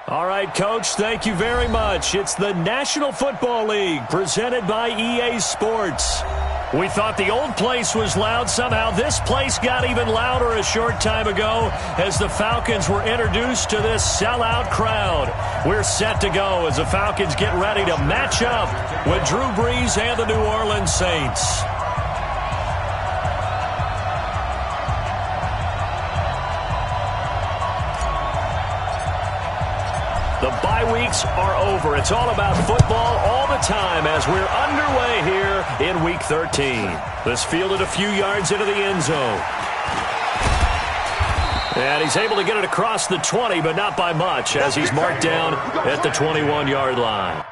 All right, Coach, thank you very much. It's the National Football League presented by EA Sports. We thought the old place was loud. Somehow this place got even louder a short time ago as the Falcons were introduced to this sellout crowd. We're set to go as the Falcons get ready to match up with Drew Brees and the New Orleans Saints. The bye weeks are over. It's all about football all the time as we're underway here in Week 13. This fielded a few yards into the end zone. And he's able to get it across the 20, but not by much as he's marked down at the 21-yard line.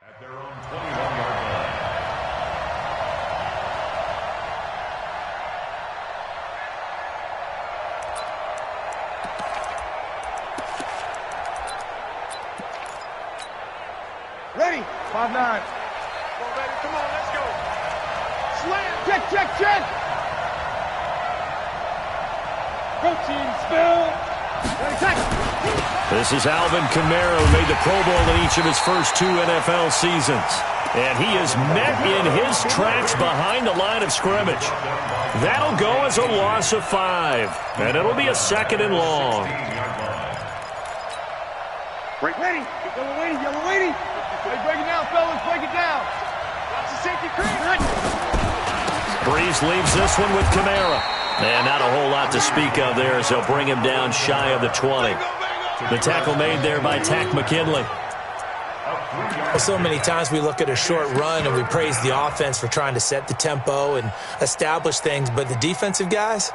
At their own 21-yard line. Ready? 5-9. Come on, baby. Come on, let's go. Slam. Check. Go team, spill. This is Alvin Kamara, who made the Pro Bowl in each of his first 2 NFL seasons. And he is met in his tracks behind the line of scrimmage. That'll go as a loss of 5. And it'll be a 2nd and long. Ready? Yellow lady. Break it down, fellas. Break it down. Watch the safety crease. Brees leaves this one with Kamara. And not a whole lot to speak of there as they'll bring him down shy of the 20. The tackle made there by Takk McKinley. So many times we look at a short run and we praise the offense for trying to set the tempo and establish things, but the defensive guys,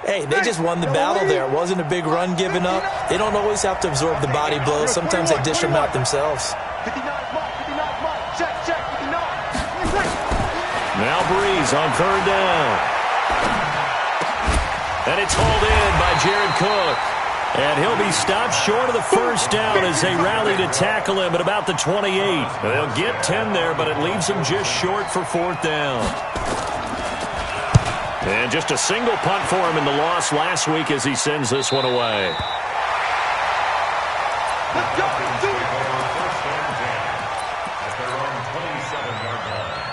hey, they just won the battle there. It wasn't a big run given up. They don't always have to absorb the body blows. Sometimes they dish them out themselves. Now Brees on 3rd down. And it's hauled in by Jared Cook. And he'll be stopped short of the 1st down as they rally to tackle him at about the 28. They'll get 10 there, but it leaves them just short for 4th down. And just a single punt for him in the loss last week as he sends this one away. Let's go. Do it. At their own 27-yard line.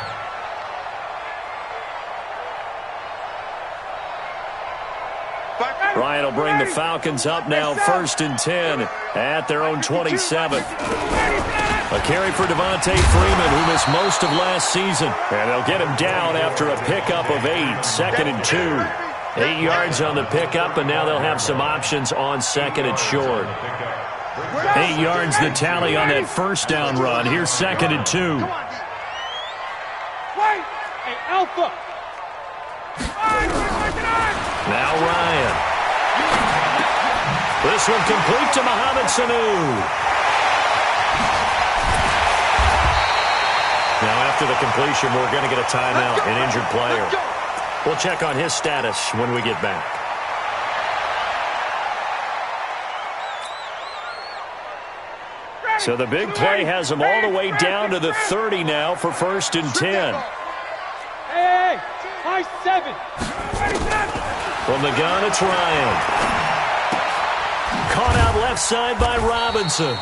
Ryan will bring the Falcons up now 1st and 10 at their own 27. A carry for Devontae Freeman, who missed most of last season. And they'll get him down after a pickup of 8, 2nd and 2. 8 yards on the pickup, and now they'll have some options on 2nd and short. 8 yards the tally on that 1st down run. Here's 2nd and 2. Wait! Hey, Alpha! Now Ryan. This one complete to Mohamed Sanu. Now after the completion, we're going to get a timeout, an injured player. We'll check on his status when we get back. So the big play has them all the way down to the 30 now for 1st and 10. Hey, high 7. From the gun, it's Ryan. Caught out left side by Robinson.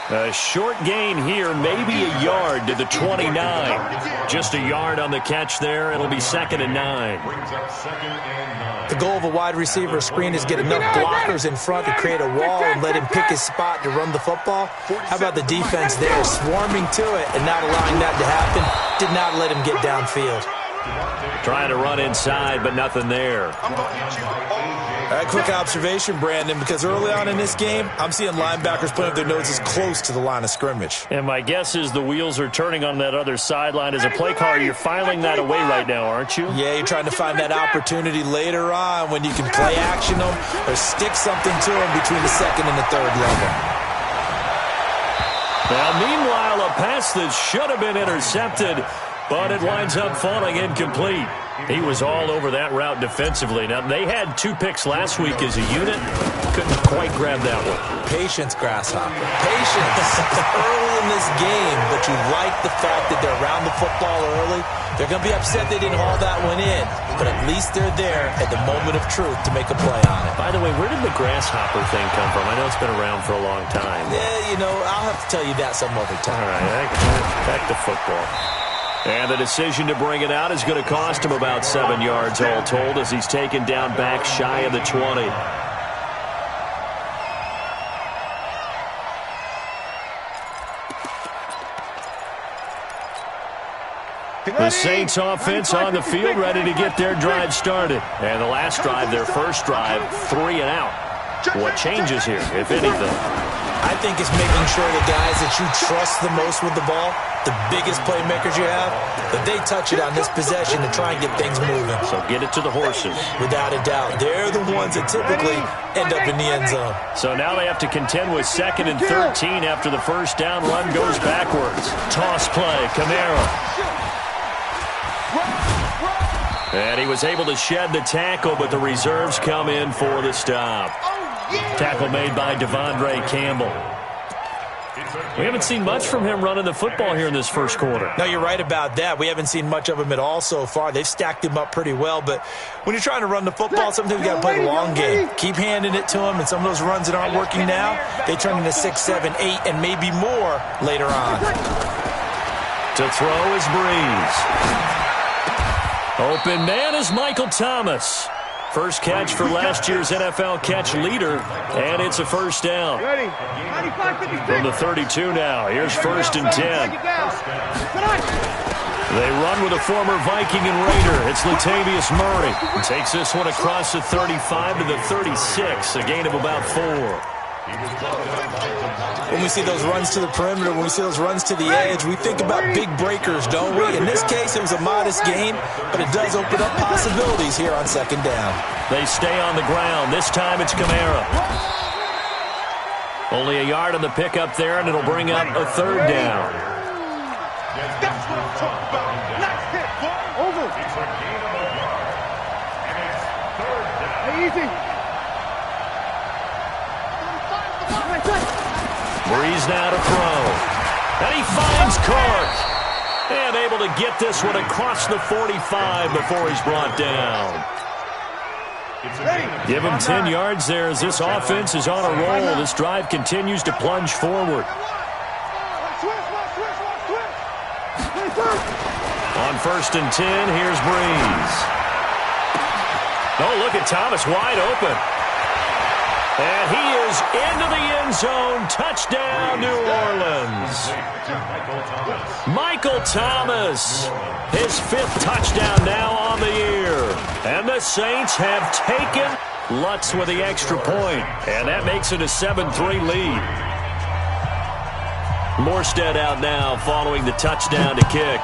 A short gain here, maybe a yard to the 29. Just a yard on the catch there. It'll be 2nd and 9. Brings up 2nd and 9. The goal of a wide receiver screen is get enough blockers in front to create a wall and let him pick his spot to run the football. How about the defense there, swarming to it and not allowing that to happen? Did not let him get downfield. Trying to run inside, but nothing there. A quick observation, Brandon, because early on in this game, I'm seeing linebackers putting up their noses close to the line of scrimmage. And my guess is the wheels are turning on that other sideline. As a play caller, you're filing that away right now, aren't you? Yeah, you're trying to find that opportunity later on when you can play action them or stick something to them between the 2nd and the 3rd level. Now, meanwhile, a pass that should have been intercepted, but it winds up falling incomplete. He was all over that route defensively. Now, they had 2 picks last week as a unit. Couldn't quite grab that one. Patience, Grasshopper. Patience. Early in this game, but you like the fact that they're around the football early. They're going to be upset they didn't haul that one in, but at least they're there at the moment of truth to make a play on it. By the way, where did the grasshopper thing come from? I know it's been around for a long time. Yeah, I'll have to tell you that some other time. All right, back to football. And the decision to bring it out is going to cost him about 7 yards all told as he's taken down back shy of the 20. The Saints offense on the field, ready to get their drive started. And the last drive, their first drive, 3 and out. What changes here, if anything? I think it's making sure the guys that you trust the most with the ball, the biggest playmakers you have, that they touch it on this possession to try and get things moving. So get it to the horses. Without a doubt. They're the ones that typically end up in the end zone. So now they have to contend with 2nd and 13 after the first down run goes backwards. Toss play, Kamara. And he was able to shed the tackle, but the reserves come in for the stop. Tackle made by Devondre Campbell. We haven't seen much from him running the football here in this first quarter. No, you're right about that. We haven't seen much of him at all so far. They've stacked him up pretty well, but when you're trying to run the football, sometimes you got to play the long game. Keep handing it to him, and some of those runs that aren't working now, they turn into 6, 7, 8, and maybe more later on. To throw is Breeze. Open man is Michael Thomas. First catch for last year's NFL catch leader, and it's a first down. From the 32 now, here's 1st and 10. They run with a former Viking and Raider. It's Latavius Murray. He takes this one across the 35 to the 36, a gain of about 4. When we see those runs to the perimeter, when we see those runs to the edge, we think about big breakers, don't we? In this case, it was a modest gain, but it does open up possibilities here on 2nd down. They stay on the ground. This time it's Kamara. Only a yard on the pickup there, and it'll bring up a 3rd down. That's what I'm talking about. Next hit. Over. It's a gain of a yard. And it's 3rd down. Hey, easy. Breeze now to throw. And he finds Clark. And able to get this one across the 45 before he's brought down. Give him 10 yards there as this offense is on a roll. This drive continues to plunge forward. On 1st and 10, here's Breeze. Oh, look at Thomas wide open. And he is into the end zone. Touchdown, New Orleans. Michael Thomas, his 5th touchdown now on the year. And the Saints have taken Lutz with the extra point. And that makes it a 7-3 lead. Morstead out now following the touchdown to kick.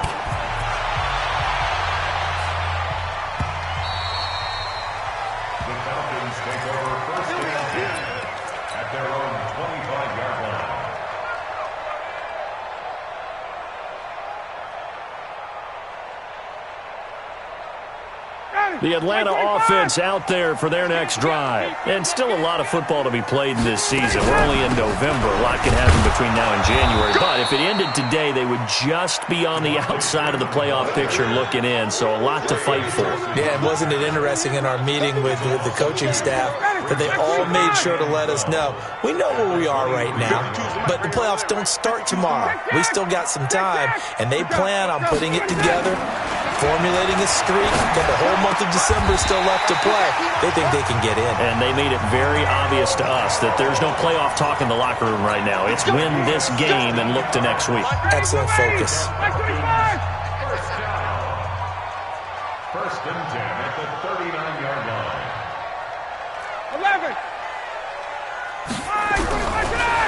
The Atlanta offense out there for their next drive. And still a lot of football to be played in this season. We're only in November. A lot can happen between now and January. But if it ended today, they would just be on the outside of the playoff picture looking in. So a lot to fight for. Yeah, and wasn't it interesting in our meeting with the coaching staff that they all made sure to let us know, we know where we are right now, but the playoffs don't start tomorrow. We still got some time, and they plan on putting it together, formulating a streak, got the whole month of December still left to play. They think they can get in. And they made it very obvious to us that there's no playoff talk in the locker room right now. It's win this game and look to next week. Excellent focus. 1st and 10 at the 39-yard line. 11.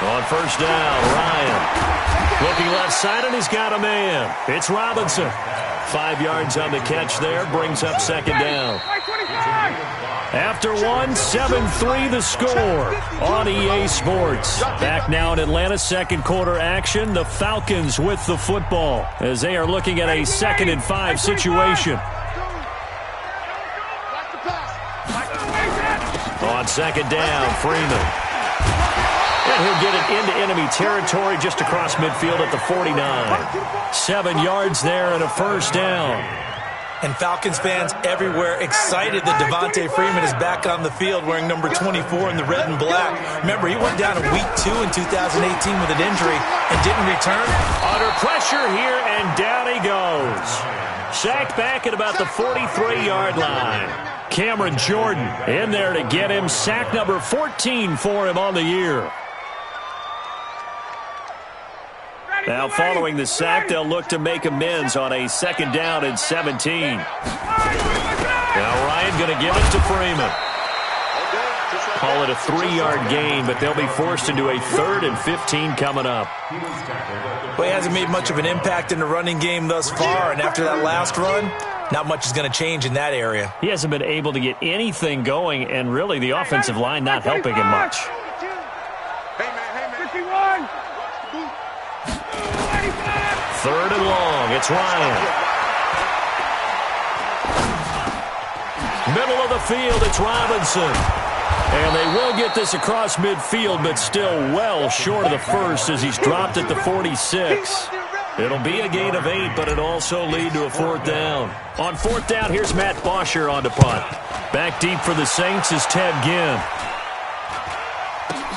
On 1st down, Ryan. Looking left side, and he's got a man. It's Robinson. 5 yards on the catch there, brings up 2nd down. After one, 7-3 the score on EA Sports. Back now in Atlanta, second quarter action. The Falcons with the football as they are looking at a 2nd and 5 situation. On second down, Freeman. And he'll get it into enemy territory just across midfield at the 49. 7 yards there and a first down. And Falcons fans everywhere excited that Devontae Freeman is back on the field wearing number 24 in the red and black. Remember, he went down in week 2 in 2018 with an injury and didn't return. Under pressure here, and down he goes. Sacked back at about the 43-yard line. Cameron Jordan in there to get him. Sack number 14 for him on the year. Now following the sack, they'll look to make amends on a 2nd down and 17. Now Ryan going to give it to Freeman. Call it a 3-yard gain, but they'll be forced into a 3rd and 15 coming up. Well, he hasn't made much of an impact in the running game thus far, and after that last run, not much is going to change in that area. He hasn't been able to get anything going, and really the offensive line not helping him much. 3rd and long. It's Ryan. Middle of the field, it's Robinson. And they will get this across midfield, but still well short of the first as he's dropped at the 46. It'll be a gain of 8, but it'll also lead to a 4th down. On 4th down, here's Matt Bosher on to punt. Back deep for the Saints is Ted Ginn.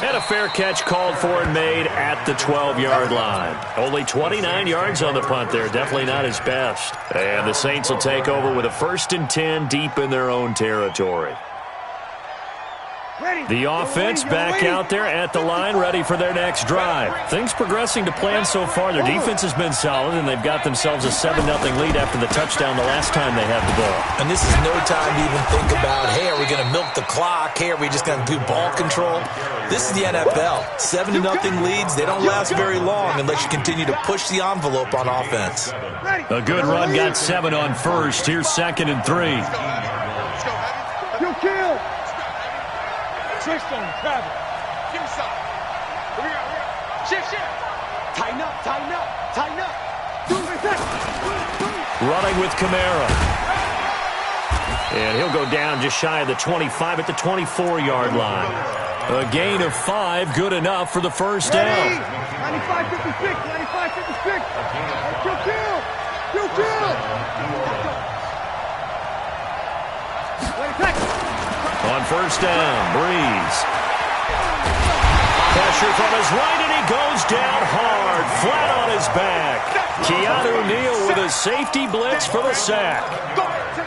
And a fair catch called for and made at the 12-yard line. Only 29 yards on the punt there. Definitely not his best. And the Saints will take over with a 1st and 10 deep in their own territory. The offense back out there at the line, ready for their next drive. Things progressing to plan so far. Their defense has been solid, and they've got themselves a 7-0 lead after the touchdown the last time they had the ball. And this is no time to even think about, hey, are we going to milk the clock? Hey, are we just going to do ball control? This is the NFL. 7-0 leads. They don't last very long unless you continue to push the envelope on offense. A good run, got 7 on first. Here's 2nd and 3. Kill. Switch on, grab it. Give me some. Here we go. Shift. Tighten up. Running with Kamara. And he'll go down just shy of the 25 at the 24-yard line. A gain of 5, good enough for the first down. 95-56. On first down, Breeze. Pressure from his right, and he goes down hard, flat on his back. Keanu Neal with a safety blitz for the sack.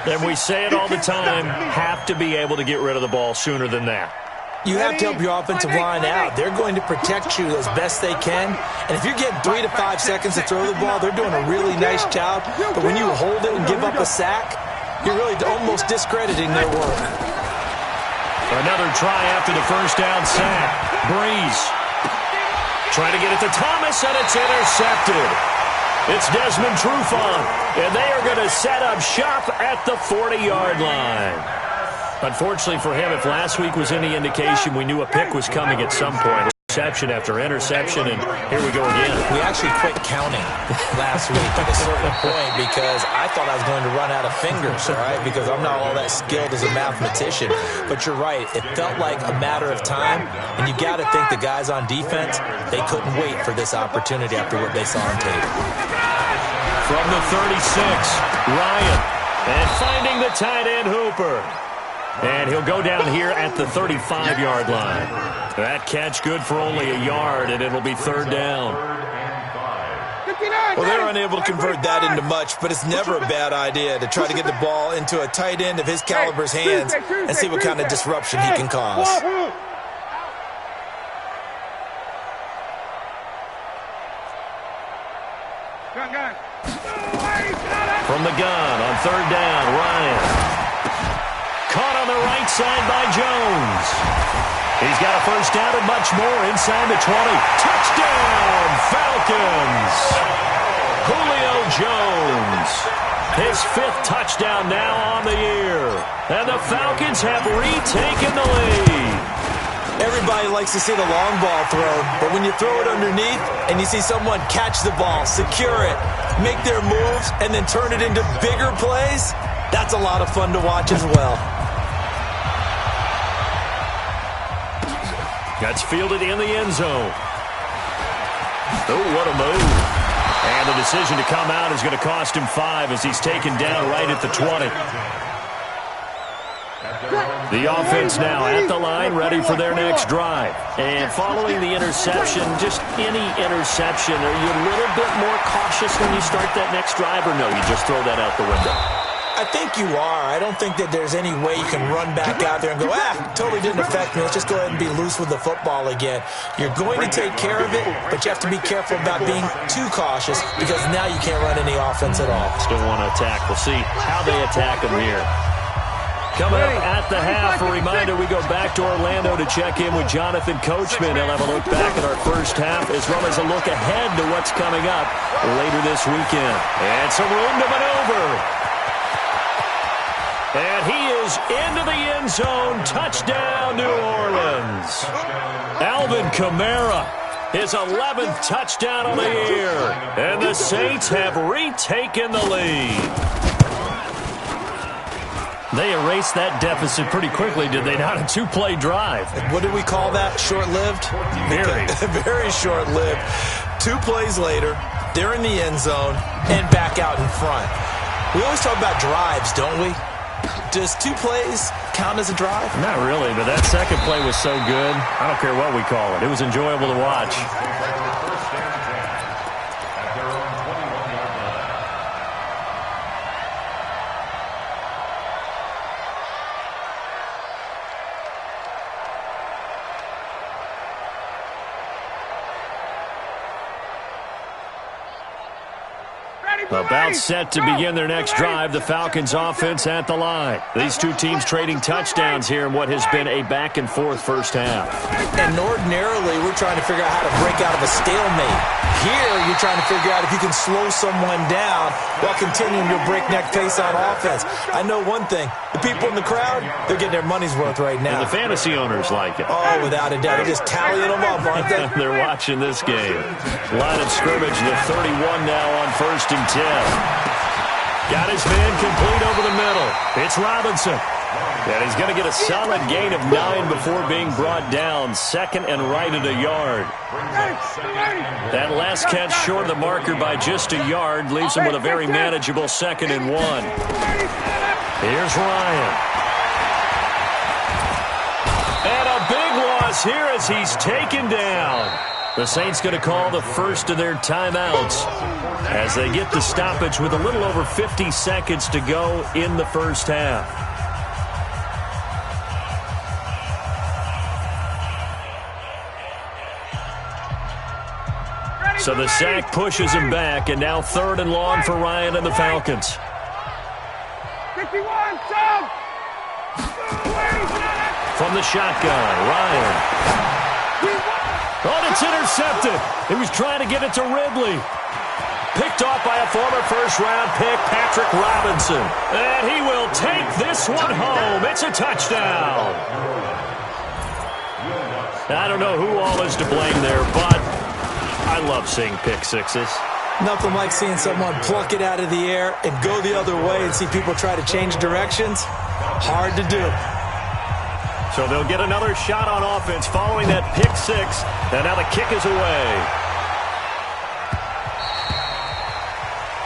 And we say it all the time, have to be able to get rid of the ball sooner than that. You have to help your offensive line out. They're going to protect you as best they can. And if you're getting 3 to 5 seconds to throw the ball, they're doing a really nice job. But when you hold it and give up a sack, you're really almost discrediting their work. Another try after the first down sack. Breeze trying to get it to Thomas, and it's intercepted. It's Desmond Trufant, and they are going to set up shop at the 40-yard line. Unfortunately for him, if last week was any indication, we knew a pick was coming at some point. Interception after interception, and here we go again. We actually quit counting last week at a certain point because I thought I was going to run out of fingers, all right, because I'm not all that skilled as a mathematician. But you're right. It felt like a matter of time, and you got to think the guys on defense, they couldn't wait for this opportunity after what they saw on tape. From the 36, Ryan, and finding the tight end Hooper. And he'll go down here at the 35-yard line. That catch good for only a yard, and it'll be 3rd down. Well, they're unable to convert that into much, but it's never a bad idea to try to get the ball into a tight end of his caliber's hands and see what kind of disruption he can cause. From the gun on 3rd down, Ryan. Caught on the right side by Jones. He's got a first down and much more inside the 20. Touchdown, Falcons! Julio Jones His 5th touchdown now on the year. And the Falcons have retaken the lead. Everybody likes to see the long ball thrown, but when you throw it underneath and you see someone catch the ball, secure it, make their moves, and then turn it into bigger plays, that's a lot of fun to watch as well. That's fielded in the end zone. Oh, what a move. And the decision to come out is going to cost him 5 as he's taken down right at the 20. The offense now at the line, ready for their next drive. And following the interception, just any interception, are you a little bit more cautious when you start that next drive, or no, you just throw that out the window? I think you are. I don't think that there's any way you can run back out there and go, totally didn't affect me. Let's just go ahead and be loose with the football again. You're going to take care of it, but you have to be careful about being too cautious because now you can't run any offense at all. Still want to attack. We'll see how they attack them here. Coming up at the half, a reminder, we go back to Orlando to check in with Jonathan Coachman. He'll have a look back at our first half as well as a look ahead to what's coming up later this weekend. And some room to maneuver. And he is into the end zone. Touchdown, New Orleans. Alvin Kamara, his 11th touchdown of the year. And the Saints have retaken the lead. They erased that deficit pretty quickly, did they not? A 2-play drive. What do we call that? Short-lived? Very. Very short-lived. 2 plays later, they're in the end zone and back out in front. We always talk about drives, don't we? Does 2 plays count as a drive? Not really, but that second play was so good. I don't care what we call it. It was enjoyable to watch. About set to begin their next drive, the Falcons offense at the line. These two teams trading touchdowns here in what has been a back-and-forth first half. And ordinarily, we're trying to figure out how to break out of a stalemate. Here, you're trying to figure out if you can slow someone down while continuing your breakneck pace on offense. I know one thing. The people in the crowd, they're getting their money's worth right now. And the fantasy owners like it. Oh, without a doubt. They're just tallying them up, aren't they? They're watching this game. Line of scrimmage, the 31 now on 1st and 10. Got his man complete over the middle. It's Robinson. And he's going to get a solid gain of 9 before being brought down. 2nd and right at a yard. That last catch short of the marker by just a yard leaves him with a very manageable 2nd and 1. Here's Ryan. And a big loss here as he's taken down. The Saints going to call the first of their timeouts as they get the stoppage with a little over 50 seconds to go in the first half. So the sack pushes him back, and now 3rd and long for Ryan and the Falcons. 51, From the shotgun, Ryan. Oh, it's intercepted. He was trying to get it to Ridley. Picked off by a former first-round pick, Patrick Robinson. And he will take this one home. It's a touchdown. I don't know who all is to blame there, but I love seeing pick sixes. Nothing like seeing someone pluck it out of the air and go the other way and see people try to change directions. Hard to do. So they'll get another shot on offense following that pick 6. And now the kick is away.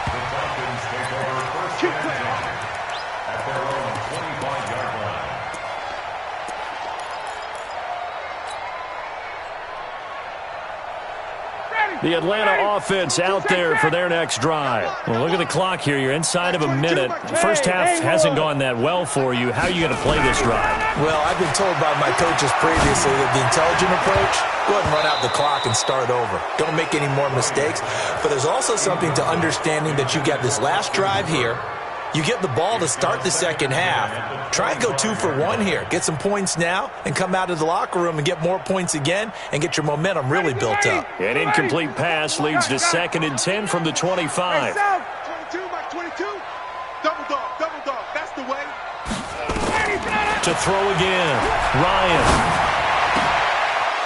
The Falcons take over first and 10 at their own 25-yard line. The Atlanta offense out there for their next drive. Well, look at the clock here. You're inside of a minute. First half hasn't gone that well for you. How are you going to play this drive? Well, I've been told by my coaches previously that the intelligent approach, go ahead and run out the clock and start over. Don't make any more mistakes. But there's also something to understanding that you got this last drive here. You get the ball to start the second half. Try and go 2 for 1 here. Get some points now and come out of the locker room and get more points again and get your momentum really built up. An incomplete pass leads to 2nd and 10 from the 25. 22, Mike, 22. Double dog, that's the way. To throw again, Ryan.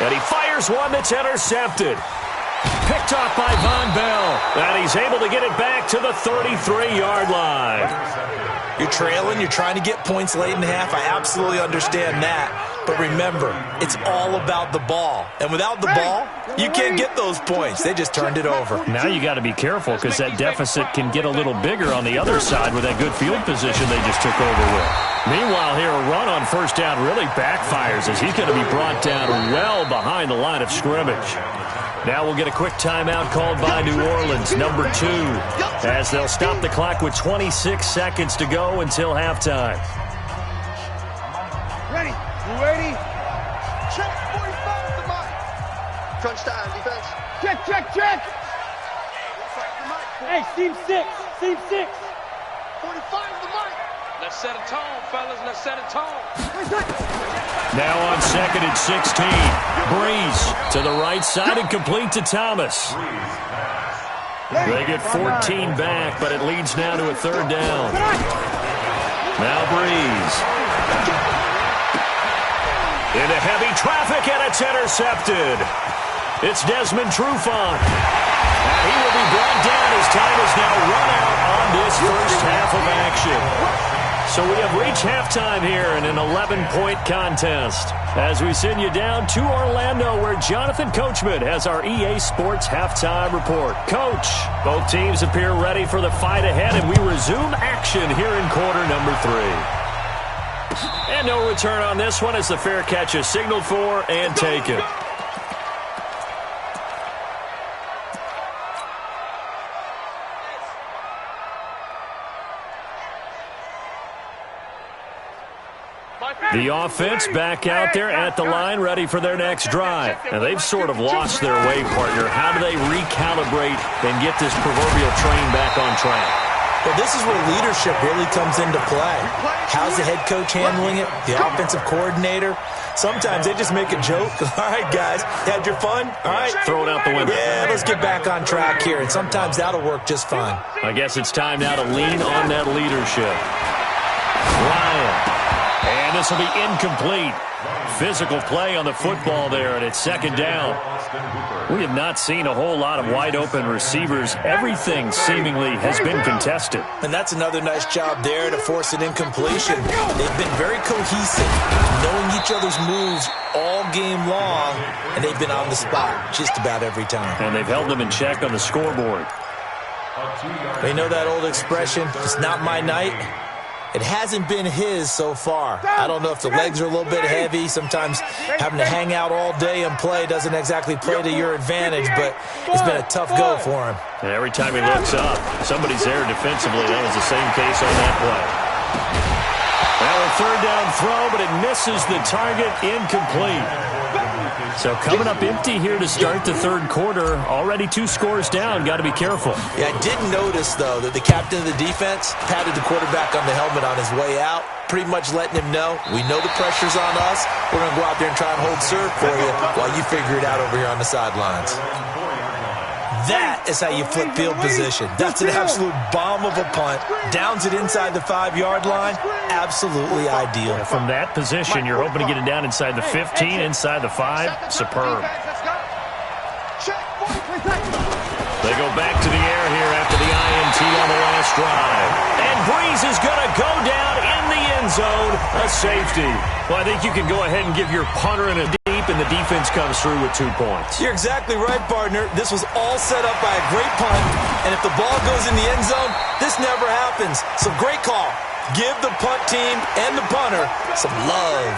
And he fires one that's intercepted. Picked off by Von Bell. And he's able to get it back to the 33-yard line. You're trailing. You're trying to get points late in the half. I absolutely understand that. But remember, it's all about the ball. And without the ball, you can't get those points. They just turned it over. Now you got to be careful because that deficit can get a little bigger on the other side with that good field position they just took over with. Meanwhile, here a run on first down really backfires as he's going to be brought down well behind the line of scrimmage. Now we'll get a quick timeout called by New Orleans, number 2, as they'll stop the clock with 26 seconds to go until halftime. Ready? You ready? Check, 45 the mic. Crunch time, defense. Check. Hey, seam 6. 45 the mic. Let's set a tone, fellas. Let's set a tone. Now on 2nd and 16. Breeze to the right side and complete to Thomas. They get 14 back, but it leads now to a 3rd down. Now Breeze. Into heavy traffic, and it's intercepted. It's Desmond Trufant. And he will be brought down as time is now run out on this first half of action. So we have reached halftime here in an 11-point contest as we send you down to Orlando where Jonathan Coachman has our EA Sports halftime report. Coach, both teams appear ready for the fight ahead, and we resume action here in quarter number 3. And no return on this one as the fair catch is signaled for and taken. The offense back out there at the line, ready for their next drive. And they've sort of lost their way, partner. How do they recalibrate and get this proverbial train back on track? Well, this is where leadership really comes into play. How's the head coach handling it? The offensive coordinator? Sometimes they just make a joke. All right, guys, you had your fun? All right. Throw it out the window. Yeah, let's get back on track here. And sometimes that'll work just fine. I guess it's time now to lean on that leadership. Ryan. And this will be incomplete. Physical play on the football there, and it's 2nd down. We have not seen a whole lot of wide-open receivers. Everything seemingly has been contested. And that's another nice job there to force an incompletion. They've been very cohesive, knowing each other's moves all game long, and they've been on the spot just about every time. And they've held them in check on the scoreboard. They know that old expression, it's not my night. It hasn't been his so far. I don't know if the legs are a little bit heavy. Sometimes having to hang out all day and play doesn't exactly play to your advantage, but it's been a tough go for him. And every time he looks up, somebody's there defensively. That was the same case on that play. Now a 3rd down throw, but it misses the target, incomplete. So coming up empty here to start the 3rd quarter. Already 2 scores down. Got to be careful. Yeah, I did notice, though, that the captain of the defense patted the quarterback on the helmet on his way out, pretty much letting him know, we know the pressure's on us. We're going to go out there and try and hold serve for you while you figure it out over here on the sidelines. That is how you flip field position. That's an absolute bomb of a punt. Downs it inside the 5-yard line. Absolutely ideal. From that position, you're hoping to get it down inside the 15, inside the 5. Superb. They go back to the air here after the INT on the last drive. And Breeze is going to go down in the end zone. A safety. Well, I think you can go ahead and give your punter in a deep, and the defense comes through with 2 points. You're exactly right, partner. This was all set up by a great punt. And if the ball goes in the end zone, this never happens. So great call. Give the punt team and the punter some love.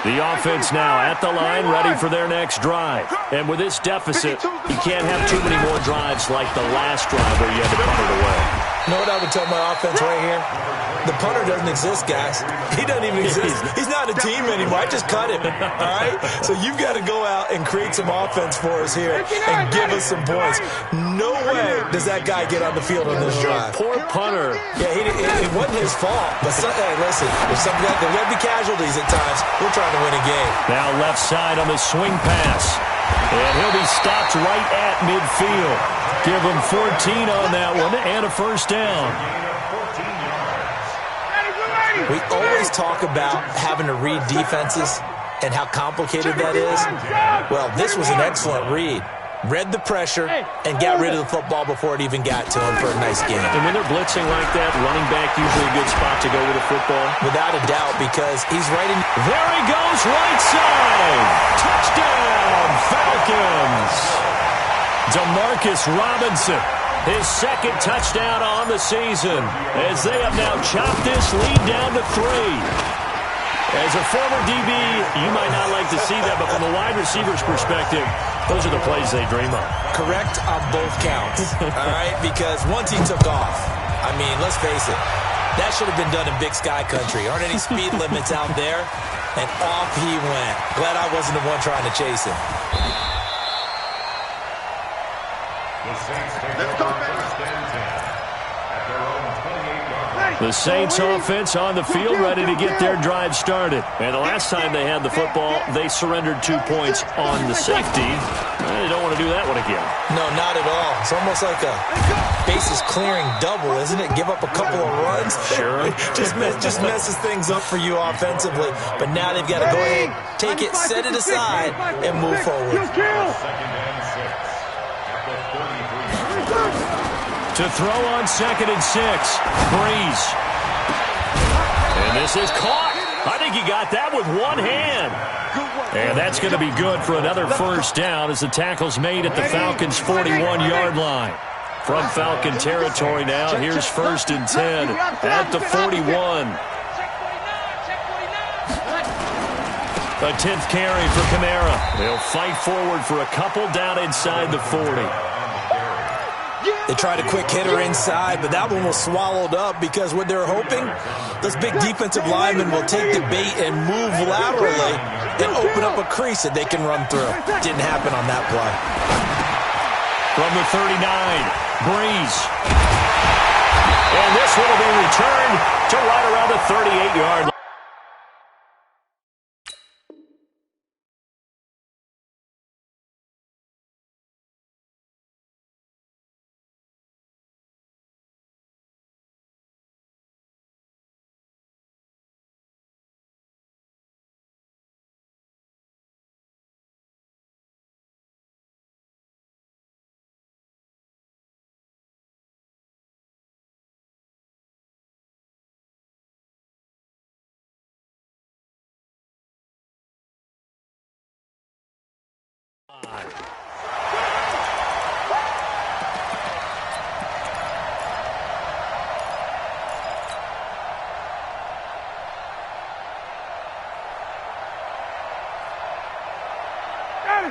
The offense now at the line, ready for their next drive. And with this deficit, you can't have too many more drives like the last drive where you had to punt it away. You know what I would tell my offense right here? The punter doesn't exist, guys. He doesn't even exist. He's not a team anymore. I just cut him, all right? So you've got to go out and create some offense for us here and give us some points. No way does that guy get on the field on this drive. Poor punter. Yeah, it wasn't his fault. But, hey, listen, if something like there'll be casualties at times. We're trying to win a game. Now left side on the swing pass. And he'll be stopped right at midfield. Give them 14 on that one and a first down. We always talk about having to read defenses and how complicated that is. Well, this was an excellent read. Read the pressure and got rid of the football before it even got to him for a nice game. And when they're blitzing like that, running back usually a good spot to go with the football. Without a doubt, because he's right in. There he goes, right side. Touchdown, Falcons. Demarcus Robinson, his second touchdown on the season, as they have now chopped this lead down to 3. As a former DB, you might not like to see that, but from the wide receiver's perspective, those are the plays they dream of. Correct on both counts, all right? Because once he took off, I mean, let's face it, that should have been done in Big Sky Country. Aren't any speed limits out there? And off he went. Glad I wasn't the one trying to chase him. The Saints offense on the field, ready to get their drive started. And the last time they had the football, they surrendered 2 points on the safety. They don't want to do that one again. No, not at all. It's almost like a bases clearing double, isn't it? Give up a couple of runs. Sure. just messes things up for you offensively. But now they've got to go ahead, take it, set it aside, and move forward. To throw on 2nd and 6, Breeze. And this is caught. I think he got that with one hand. And that's going to be good for another first down as the tackle's made at the Falcons' 41-yard line. From Falcon territory now, here's 1st and 10 at the 41. A 10th carry for Kamara. They'll fight forward for a couple down inside the 40. They tried a quick hitter inside, but that one was swallowed up because what they're hoping, those big defensive linemen will take the bait and move laterally and open up a crease that they can run through. Didn't happen on that play. From the 39, Breeze. And this one will be returned to right around the 38-yard line.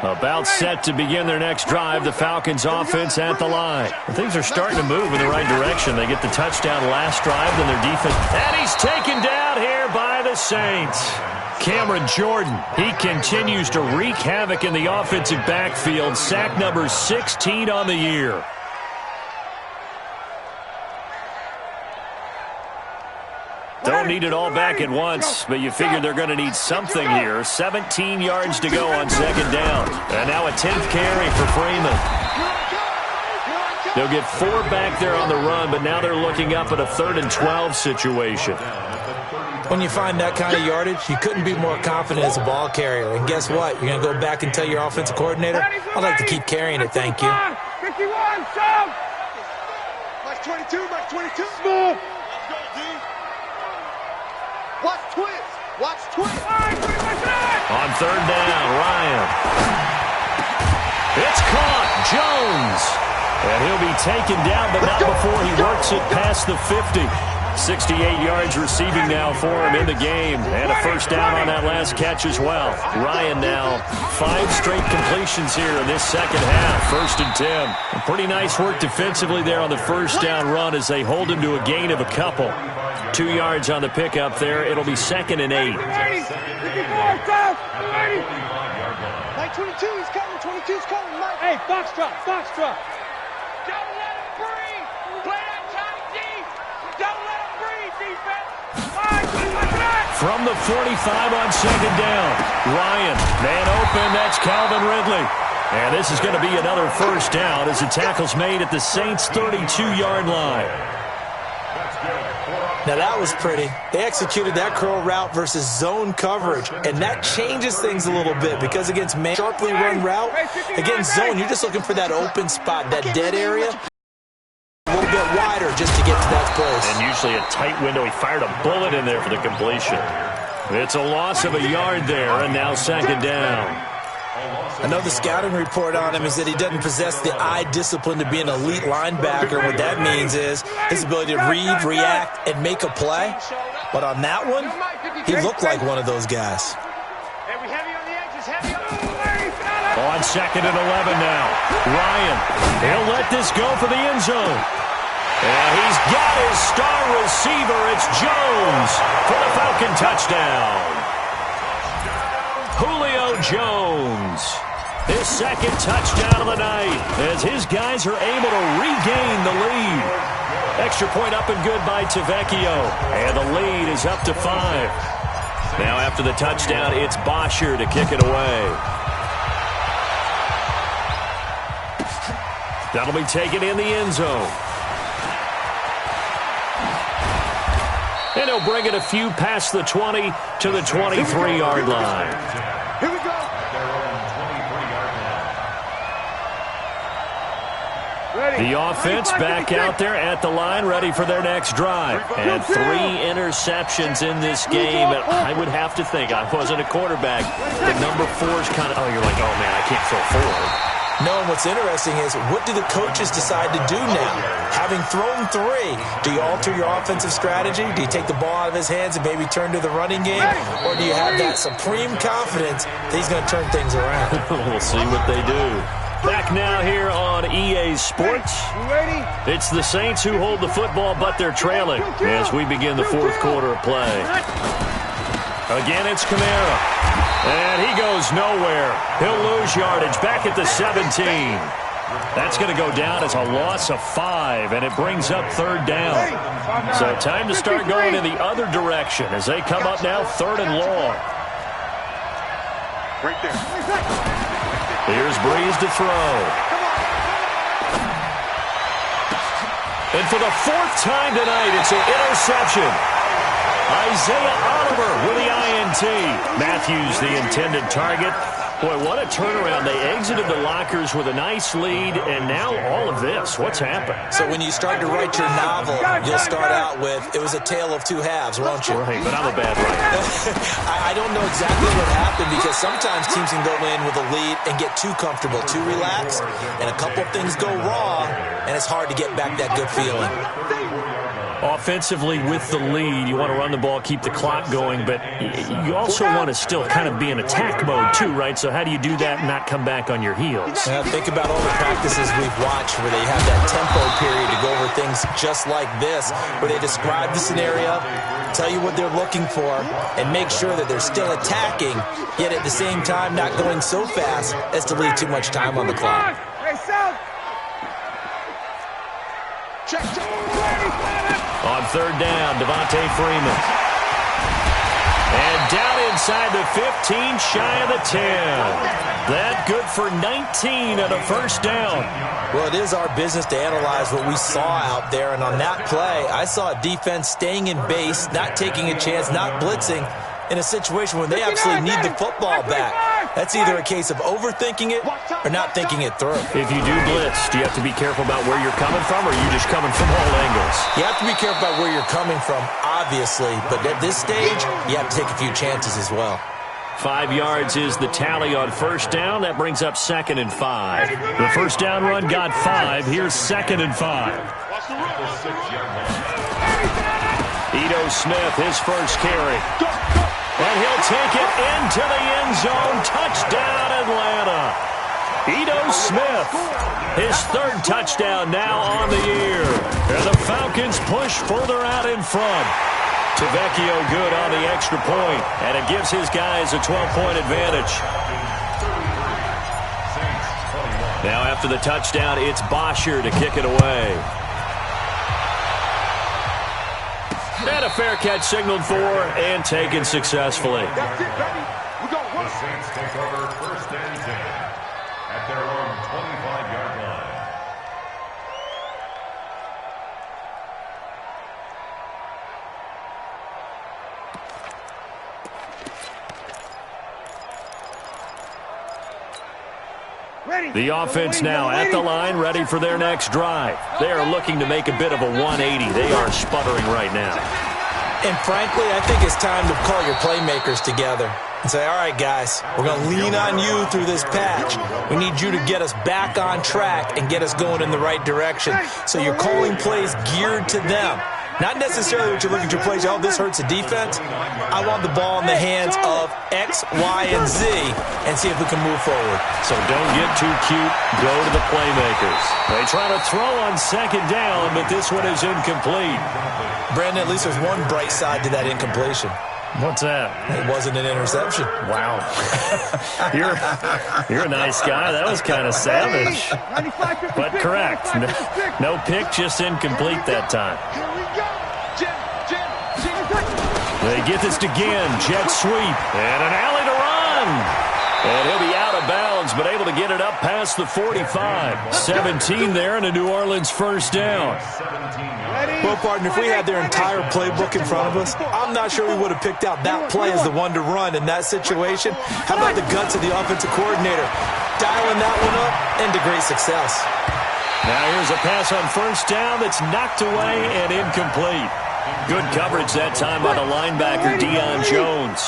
About set to begin their next drive, the Falcons offense at the line. Things are starting to move in the right direction. They get the touchdown last drive, then their defense. And he's taken down here by the Saints. Cameron Jordan, he continues to wreak havoc in the offensive backfield. Sack number 16 on the year. Don't need it all back at once, but you figure they're going to need something here. 17 yards to go on 2nd down. And now a 10th carry for Freeman. They'll get 4 back there on the run, but now they're looking up at a 3rd and 12 situation. When you find that kind of yardage, you couldn't be more confident as a ball carrier. And guess what? You're going to go back and tell your offensive coordinator, I'd like to keep carrying it, thank you. 51, show! Mike 22, Mike 22. Move! Watch twist! Watch twist! On 3rd down, Ryan. It's caught. Jones. And he'll be taken down, but not before he works it past the 50. 68 yards receiving now for him in the game. And a first down on that last catch as well. Ryan now 5 straight completions here in this second half. 1st and 10. Pretty nice work defensively there on the first down run as they hold him to a gain of a couple. 2 yards on the pickup there. It'll be 2nd and 8. Mike 22, he's coming. 22's coming, Mike. Hey, box drop, box drop. Don't let him breathe. Play that Johnny D. Don't let him breathe, defense. From the 45 on 2nd down. Ryan, man open, that's Calvin Ridley. And this is going to be another first down as the tackle's made at the Saints' 32-yard line. Now, that was pretty. They executed that curl route versus zone coverage, and that changes things a little bit because against man sharply run route, against zone, you're just looking for that open spot, that dead area, a little bit wider just to get to that place. And usually a tight window. He fired a bullet in there for the completion. It's a loss of a yard there, and now second down. I know the scouting report on him is that he doesn't possess the eye discipline to be an elite linebacker. What that means is his ability to read, react, and make a play. But on that one, he looked like one of those guys. On second and 11 now. Ryan, he'll let this go for the end zone. And he's got his star receiver. It's Jones for the Falcon touchdown. Julio Jones, his second touchdown of the night, as his guys are able to regain the lead. Extra point up and good by Tavecchio, and the lead is up to 5. Now after the touchdown, it's Bosher to kick it away. That'll be taken in the end zone. And he'll bring it a few past the 20 to the 23-yard line. Here we go. The offense back out there at the line, ready for their next drive. And 3 interceptions in this game. And I would have to think, I wasn't a quarterback, the number 4 is kind of, you're like, oh, man, I can't throw 4. No, and what's interesting is, what do the coaches decide to do now? Having thrown 3, do you alter your offensive strategy? Do you take the ball out of his hands and maybe turn to the running game? Or do you have that supreme confidence that he's going to turn things around? We'll see what they do. Back now here on EA Sports. It's the Saints who hold the football, but they're trailing as we begin the fourth quarter of play. Again, it's Kamara. And he goes nowhere. He'll lose yardage back at the 17. That's going to go down as a loss of 5, and it brings up third down. So time to start going in the other direction as they come up now third and long. Right there. Here's Breeze to throw. And for the 4th time tonight, it's an interception. Isaiah Oliver with the INT. Matthews, the intended target. Boy, what a turnaround. They exited the lockers with a nice lead, and now all of this. What's happened? So when you start to write your novel, you'll start out with, it was a tale of 2 halves, won't you? Right, but I'm a bad writer. I don't know exactly what happened, because sometimes teams can go in with a lead and get too comfortable, too relaxed, and a couple things go wrong, and it's hard to get back that good feeling. Offensively, with the lead, you want to run the ball, keep the clock going, but you also want to still kind of be in attack mode too, right? So how do you do that and not come back on your heels? Think about all the practices we've watched where they have that tempo period to go over things just like this, where they describe the scenario, tell you what they're looking for, and make sure that they're still attacking, yet at the same time not going so fast as to leave too much time on the clock. Hey, South. Check. On third down, Devontae Freeman. And down inside the 15, shy of the 10. That good for 19 on a first down. Well, it is our business to analyze what we saw out there, and on that play, I saw a defense staying in base, not taking a chance, not blitzing, in a situation where they absolutely need the football back. That's either a case of overthinking it or not thinking it through. If you do blitz, do you have to be careful about where you're coming from, or are you just coming from all angles? You have to be careful about where you're coming from, obviously, but at this stage, you have to take a few chances as well. 5 yards is the tally on first down. That brings up 2nd and 5. The first down run got 5. Here's 2nd and 5. Ito Smith, his first carry. And he'll take it into the end zone. Touchdown, Atlanta. Ito Smith, his 3rd touchdown now on the year. And the Falcons push further out in front. Tavecchio good on the extra point, and it gives his guys a 12-point advantage. Now after the touchdown, it's Bosher to kick it away. And a fair catch signaled for and taken successfully. That's it, baby. We go. The Saints take over 1st and 10. their own 25-yard line. The offense now at the line, ready for their next drive. They are looking to make a bit of a 180. They are sputtering right now. And frankly, I think it's time to call your playmakers together and say, all right, guys, we're going to lean on you through this patch. We need you to get us back on track and get us going in the right direction. So you're calling plays geared to them. Not necessarily what you look at your plays, oh, this hurts the defense. I want the ball in the hands of X, Y, and Z and see if we can move forward. So don't get too cute. Go to the playmakers. They try to throw on second down, but this one is incomplete. Brandon, at least there's one bright side to that incompletion. What's that? It wasn't an interception. Wow. You're a nice guy. That was kind of savage. But correct. No pick, just incomplete that time. They get this again. Jet sweep. And an alley to run. And he'll be out of bounds, but able to get it up past the 45. 17 there and a New Orleans first down. Well, partner, if we had their entire playbook in front of us, I'm not sure we would have picked out that play as the one to run in that situation. How about the guts of the offensive coordinator dialing that one up into great success? Now here's a pass on first down that's knocked away and incomplete. Good coverage that time by the linebacker, Deion Jones.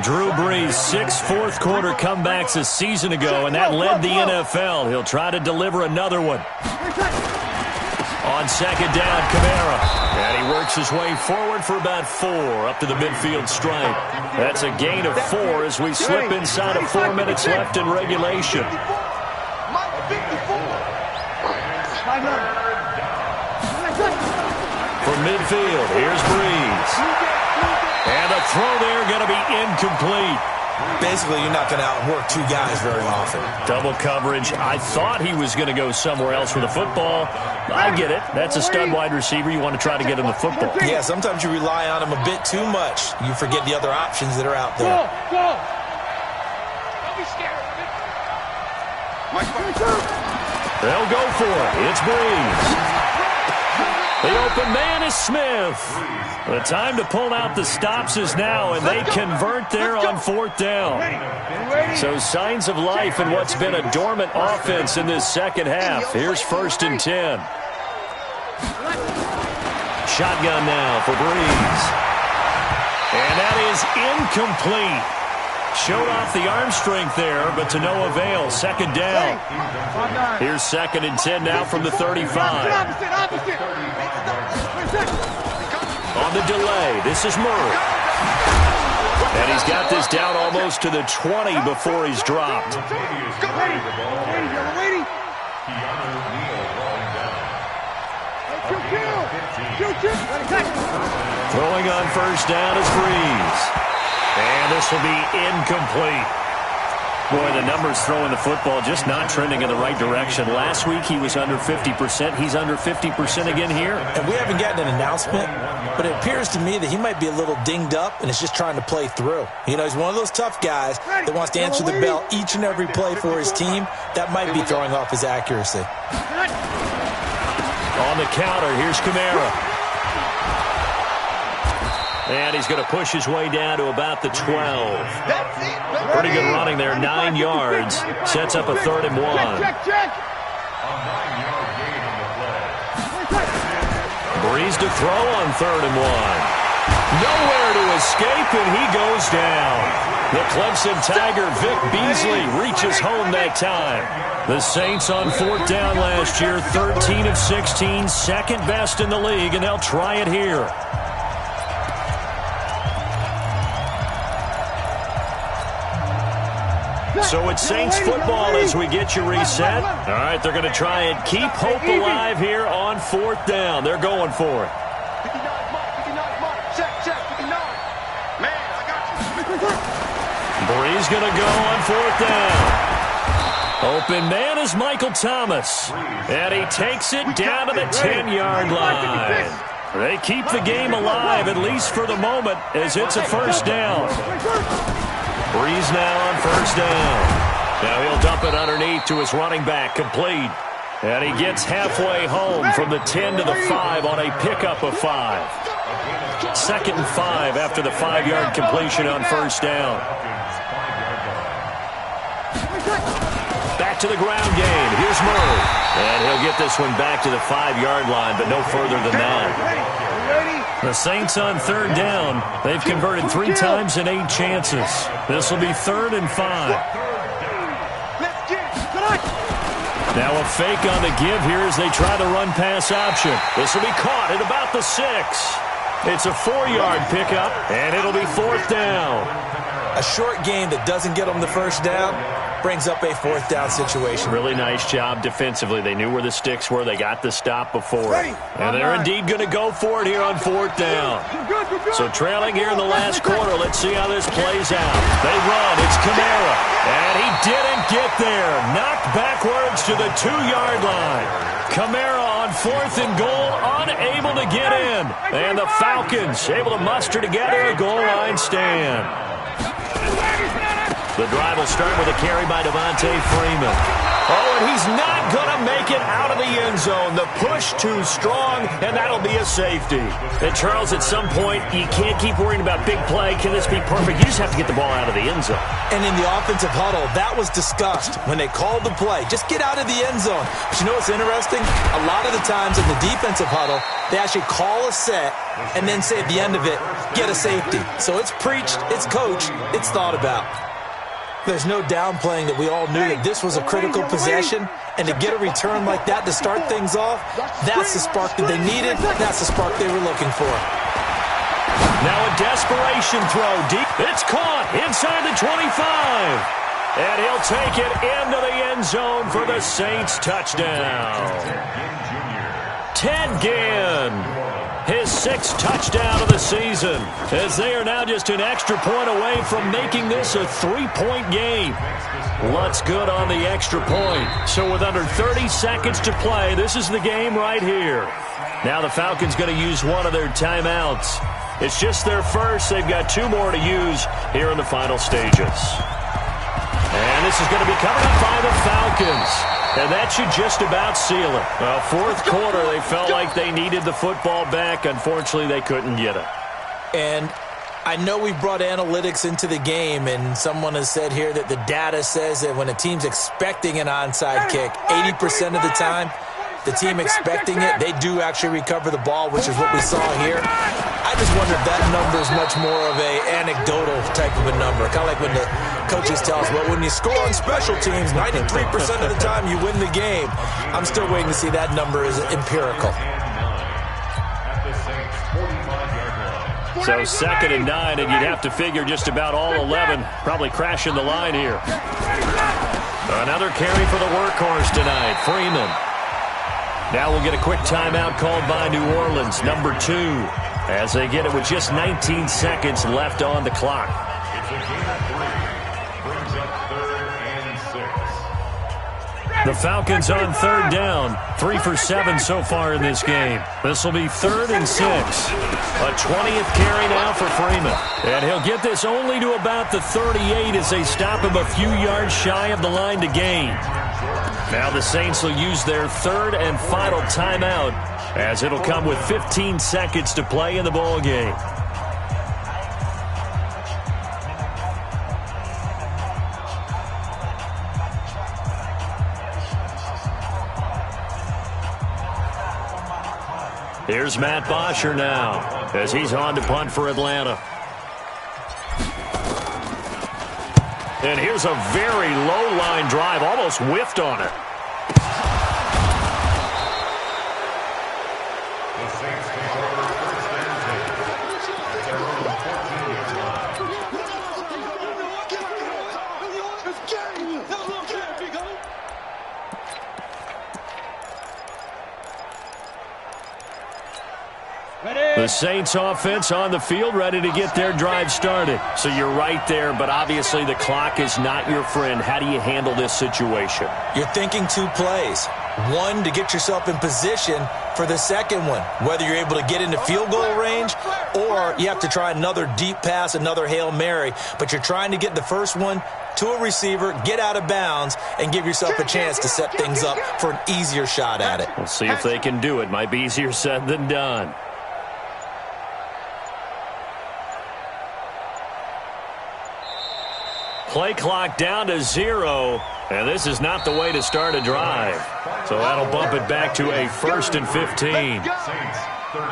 Drew Brees, 6 fourth-quarter comebacks a season ago, and that led the NFL. He'll try to deliver another one. On second down, Kamara. And he works his way forward for about 4 up to the midfield stripe. That's a gain of 4 as we slip inside of 4 minutes left in regulation. From midfield, here's Brees. And the throw there going to be incomplete. Basically, you're not going to outwork 2 guys very often. Double coverage. I thought he was going to go somewhere else with the football. I get it. That's a stud wide receiver. You want to try to get him the football. Yeah, sometimes you rely on him a bit too much. You forget the other options that are out there. Go! Don't be scared of it. They'll go for it. It's Brees. The open man is Smith. The time to pull out the stops is now, and they convert there on 4th down. So signs of life in what's been a dormant offense in this second half. Here's 1st and 10. Shotgun now for Brees. And that is incomplete. Showed off the arm strength there, but to no avail. 2nd down. Here's 2nd and 10 now from the 35. On the delay, this is Murray. And he's got this down almost to the 20 before he's dropped. Throwing on first down is Brees. And this will be incomplete. Boy, the numbers throwing the football just not trending in the right direction. Last week he was under 50%. He's under 50% again here. And we haven't gotten an announcement, but it appears to me that he might be a little dinged up and is just trying to play through. You know, he's one of those tough guys that wants to answer the bell each and every play for his team. That might be throwing off his accuracy. On the counter, here's Kamara. And he's going to push his way down to about the 12. Pretty good running there, 9 yards. Sets up a 3rd and 1. Brees to throw on 3rd and 1. Nowhere to escape, and he goes down. The Clemson Tiger, Vic Beasley, reaches home that time. The Saints on 4th down last year, 13 of 16, 2nd best in the league, and they'll try it here. So it's Saints football as we get you reset. All right, they're going to try and keep hope alive here on 4th down. They're going for it. Brees going to go on 4th down. Open man is Michael Thomas. And he takes it down to the 10-yard line. They keep the game alive, at least for the moment, as it's a 1st down. Brees now on 1st down. Now he'll dump it underneath to his running back, complete. And he gets halfway home from the 10 to the 5 on a pickup of 5. 2nd and 5 after the 5-yard completion on first down. Back to the ground game. Here's Murray. And he'll get this one back to the 5-yard line, but no further than that. The Saints on 3rd down. They've converted 3 times in 8 chances. This will be 3rd and 5. Now a fake on the give here as they try the run-pass option. This will be caught at about the 6. It's a 4-yard pickup, and it'll be 4th down. A short game that doesn't get them the first down brings up a 4th down situation. Really nice job defensively. They knew where the sticks were. They got the stop before it. And they're indeed going to go for it here on 4th down. So trailing here in the last quarter, let's see how this plays out. They run. It's Kamara. And he didn't get there. Knocked backwards to the 2-yard line. Kamara on 4th and goal, unable to get in. And the Falcons able to muster together a goal line stand. The drive will start with a carry by Devontae Freeman. Oh, and he's not going to make it out of the end zone. The push too strong, and that'll be a safety. And, Charles, at some point, you can't keep worrying about big play. Can this be perfect? You just have to get the ball out of the end zone. And in the offensive huddle, that was discussed when they called the play. Just get out of the end zone. But you know what's interesting? A lot of the times in the defensive huddle, they actually call a set and then say at the end of it, get a safety. So it's preached, it's coached, it's thought about. There's no downplaying that we all knew that this was a critical possession, and to get a return like that to start things off, that's the spark that they needed. That's the spark they were looking for. Now a desperation throw deep. It's caught inside the 25. And he'll take it into the end zone for the Saints touchdown. Ted Ginn. His 6th touchdown of the season, as they are now just an extra point away from making this a 3-point game. Lutz good on the extra point. So with under 30 seconds to play, this is the game right here. Now the Falcons going to use one of their timeouts. It's just their first. They've got 2 more to use here in the final stages. And this is going to be coming up by the Falcons. And that should just about seal it. Well, 4th quarter, they felt like they needed the football back. Unfortunately, they couldn't get it. And I know we've brought analytics into the game, and someone has said here that the data says that when a team's expecting an onside kick, 80% of the time, the team expecting it, they do actually recover the ball, which is what we saw here. I just wonder if that number is much more of a anecdotal type of a number. Kind of like when the coaches tell us, well, when you score on special teams, 93% of the time you win the game. I'm still waiting to see that number is empirical. So 2nd and 9, and you'd have to figure just about all 11 probably crashing the line here. Another carry for the workhorse tonight, Freeman. Now we'll get a quick timeout called by New Orleans, number 2, as they get it with just 19 seconds left on the clock. It's a gain of 3. Brings up 3rd and 6. The Falcons on 3rd down, 3 for 7 so far in this game. This will be 3rd and 6. A 20th carry now for Freeman. And he'll get this only to about the 38 as they stop him a few yards shy of the line to gain. Now the Saints will use their 3rd and final timeout as it'll come with 15 seconds to play in the ball game. Here's Matt Bosher now as he's on to punt for Atlanta. And here's a very low line drive, almost whiffed on it. The Saints take over 1st and 10. At their own 14-yard line. The Saints offense on the field, ready to get their drive started. So you're right there, but obviously the clock is not your friend. How do you handle this situation? You're thinking 2 plays. One, to get yourself in position for the second one, whether you're able to get into field goal range or you have to try another deep pass, another Hail Mary. But you're trying to get the first one to a receiver, get out of bounds, and give yourself a chance to set things up for an easier shot at it. We'll see if they can do it. Might be easier said than done. Play clock down to 0, and this is not the way to start a drive. So that'll bump it back to a 1st and 15.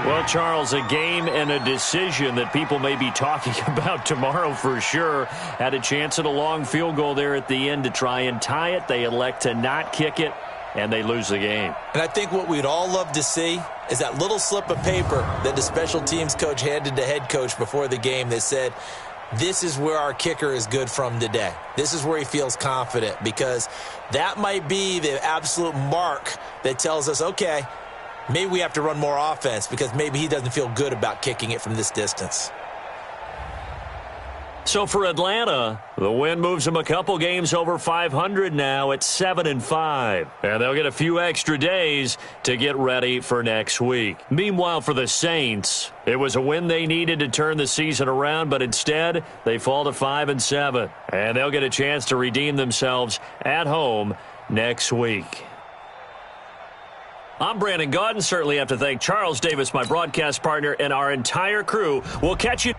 Well, Charles, a game and a decision that people may be talking about tomorrow for sure. Had a chance at a long field goal there at the end to try and tie it. They elect to not kick it, and they lose the game. And I think what we'd all love to see is that little slip of paper that the special teams coach handed the head coach before the game that said, this is where our kicker is good from today. This is where he feels confident, because that might be the absolute mark that tells us, okay, maybe we have to run more offense because maybe he doesn't feel good about kicking it from this distance. So for Atlanta, the win moves them a couple games over 500 now at 7-5. And they'll get a few extra days to get ready for next week. Meanwhile, for the Saints, it was a win they needed to turn the season around, but instead they fall to 5-7. And they'll get a chance to redeem themselves at home next week. I'm Brandon Gaudin. Certainly have to thank Charles Davis, my broadcast partner, and our entire crew. We'll catch you